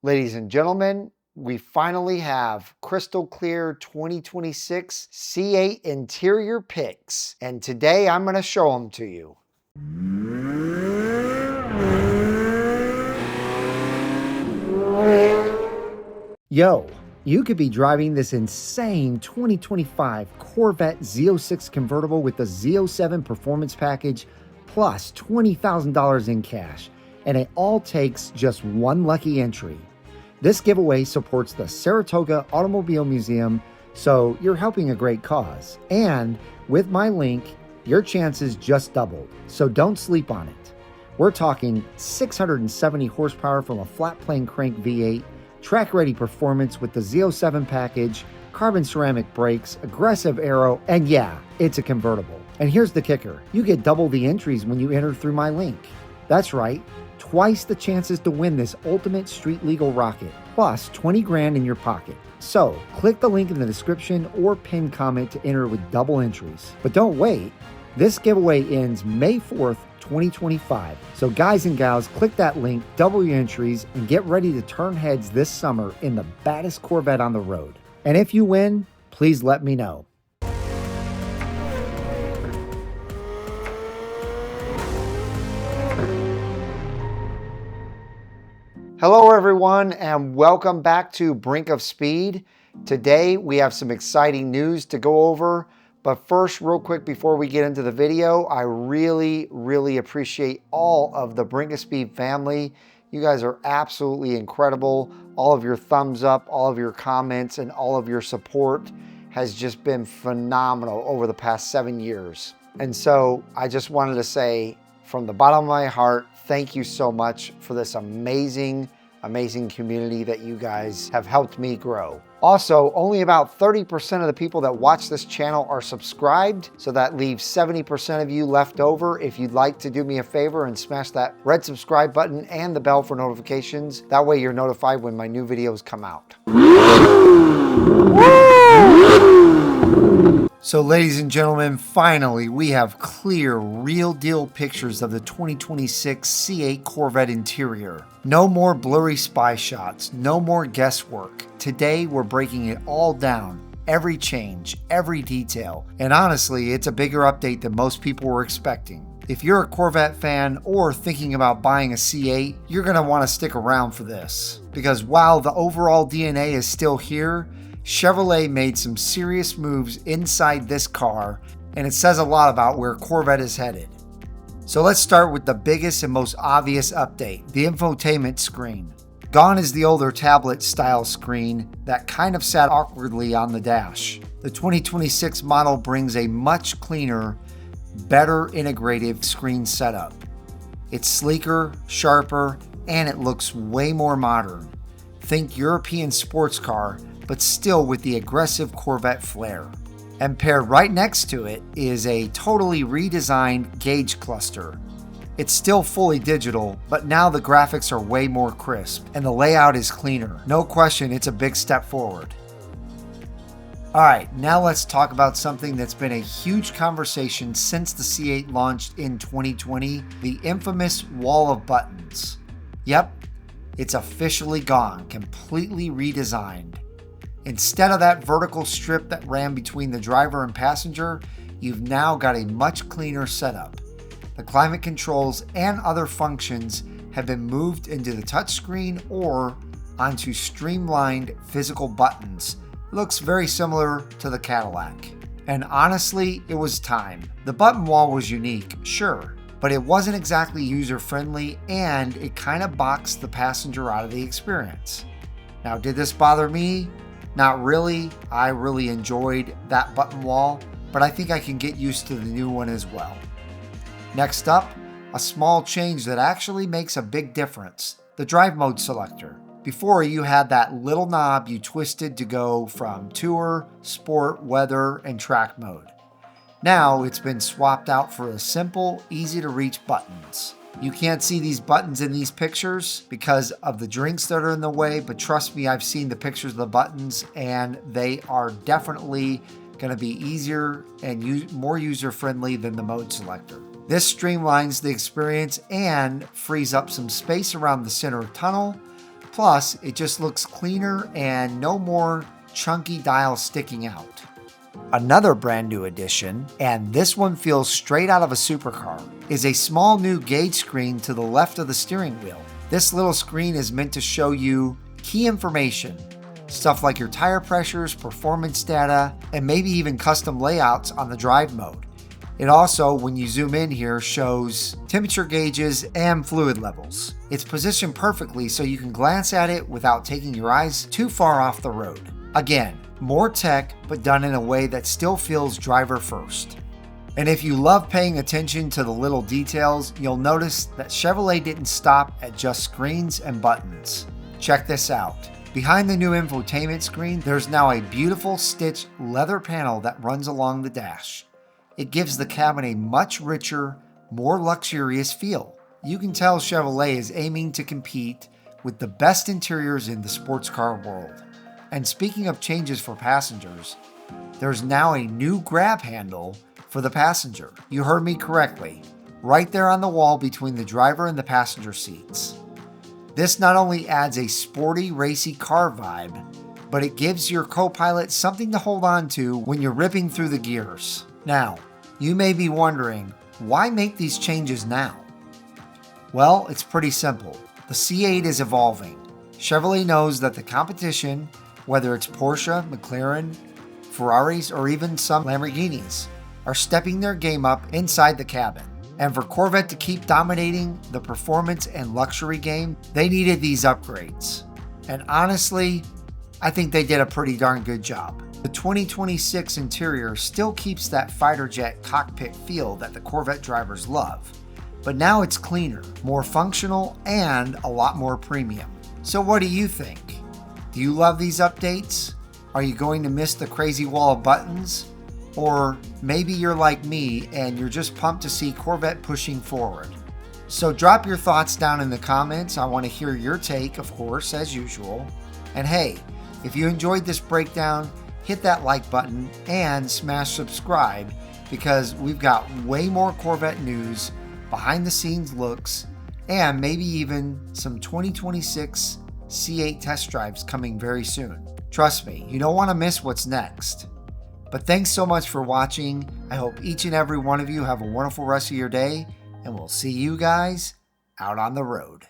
Ladies and gentlemen, we finally have crystal clear 2026 C8 interior pics, and today I'm going to show them to you. Yo, you could be driving this insane 2025 Corvette Z06 convertible with the Z07 performance package plus $20,000 in cash, and it all takes just one lucky entry. This giveaway supports the Saratoga Automobile Museum, so you're helping a great cause. And with my link, your chances just doubled, so don't sleep on it. We're talking 670 horsepower from a flat plane crank V8, track-ready performance with the Z07 package, carbon ceramic brakes, aggressive aero, and yeah, it's a convertible. And here's the kicker. You get double the entries when you enter through my link. That's right, twice the chances to win this ultimate street legal rocket, plus 20 grand in your pocket. So click the link in the description or pinned comment to enter with double entries. But don't wait. This giveaway ends May 4th, 2025. So guys and gals, click that link, double your entries, and get ready to turn heads this summer in the baddest Corvette on the road. And if you win, please let me know. Hello everyone, and welcome back to Brink of Speed. Today we have some exciting news to go over. But first, real quick before we get into the video, I really appreciate all of the Brink of Speed family. You guys are absolutely incredible. All of your thumbs up, all of your comments, and all of your support has just been phenomenal over the past 7 years. And so I just wanted to say from the bottom of my heart, thank you so much for this amazing community that you guys have helped me grow. Also, only about 30% of the people that watch this channel are subscribed, so that leaves 70% of you left over. If you'd like to do me a favor and smash that red subscribe button and the bell for notifications, that way you're notified when my new videos come out. So ladies and gentlemen, finally we have clear, real deal pictures of the 2026 C8 Corvette interior. No more blurry spy shots, no more guesswork. Today we're breaking it all down, every change, every detail. And honestly, it's a bigger update than most people were expecting. If you're a Corvette fan or thinking about buying a C8, you're gonna wanna stick around for this. Because while the overall DNA is still here, Chevrolet made some serious moves inside this car, and it says a lot about where Corvette is headed. So let's start with the biggest and most obvious update, the infotainment screen. Gone is the older tablet style screen that kind of sat awkwardly on the dash. The 2026 model brings a much cleaner, better integrated screen setup. It's sleeker, sharper, and it looks way more modern. Think European sports car, but still with the aggressive Corvette flair. And paired right next to it is a totally redesigned gauge cluster. It's still fully digital, but now the graphics are way more crisp and the layout is cleaner. No question, it's a big step forward. Alright, now let's talk about something that's been a huge conversation since the C8 launched in 2020, the infamous wall of buttons. Yep, it's officially gone, completely redesigned. Instead of that vertical strip that ran between the driver and passenger, you've now got a much cleaner setup. The climate controls and other functions have been moved into the touchscreen or onto streamlined physical buttons. It looks very similar to the Cadillac. And honestly, it was time. The button wall was unique, sure, but it wasn't exactly user-friendly and it kind of boxed the passenger out of the experience. Now, did this bother me? Not really. I really enjoyed that button wall, but I think I can get used to the new one as well. Next up, a small change that actually makes a big difference, the drive mode selector. Before, you had that little knob you twisted to go from tour, sport, weather, and track mode. Now it's been swapped out for the simple, easy to reach buttons. You can't see these buttons in these pictures because of the drinks that are in the way, but trust me, I've seen the pictures of the buttons and they are definitely going to be easier and more user-friendly than the mode selector. This streamlines the experience and frees up some space around the center tunnel. Plus, it just looks cleaner and no more chunky dials sticking out. Another brand new addition, and this one feels straight out of a supercar, is a small new gauge screen to the left of the steering wheel. This little screen is meant to show you key information, stuff like your tire pressures, performance data, and maybe even custom layouts on the drive mode. It also, when you zoom in here, shows temperature gauges and fluid levels. It's positioned perfectly so you can glance at it without taking your eyes too far off the road. Again, more tech, but done in a way that still feels driver first. And if you love paying attention to the little details, you'll notice that Chevrolet didn't stop at just screens and buttons. Check this out. Behind the new infotainment screen, there's now a beautiful stitched leather panel that runs along the dash. It gives the cabin a much richer, more luxurious feel. You can tell Chevrolet is aiming to compete with the best interiors in the sports car world. And speaking of changes for passengers, there's now a new grab handle for the passenger. You heard me correctly, right there on the wall between the driver and the passenger seats. This not only adds a sporty, racy car vibe, but it gives your co-pilot something to hold on to when you're ripping through the gears. Now, you may be wondering, why make these changes now? Well, it's pretty simple. The C8 is evolving. Chevrolet knows that the competition, whether it's Porsche, McLaren, Ferraris, or even some Lamborghinis, are stepping their game up inside the cabin. And for Corvette to keep dominating the performance and luxury game, they needed these upgrades. And honestly, I think they did a pretty darn good job. The 2026 interior still keeps that fighter jet cockpit feel that the Corvette drivers love, but now it's cleaner, more functional, and a lot more premium. So what do you think? Do you love these updates? Are you going to miss the crazy wall of buttons? Or maybe you're like me and you're just pumped to see Corvette pushing forward. So drop your thoughts down in the comments. I want to hear your take, of course, as usual. And hey, if you enjoyed this breakdown, hit that like button and smash subscribe because we've got way more Corvette news, behind the scenes looks, and maybe even some 2026 C8 test drives coming very soon. Trust me, you don't want to miss what's next. But thanks so much for watching. I hope each and every one of you have a wonderful rest of your day, and we'll see you guys out on the road.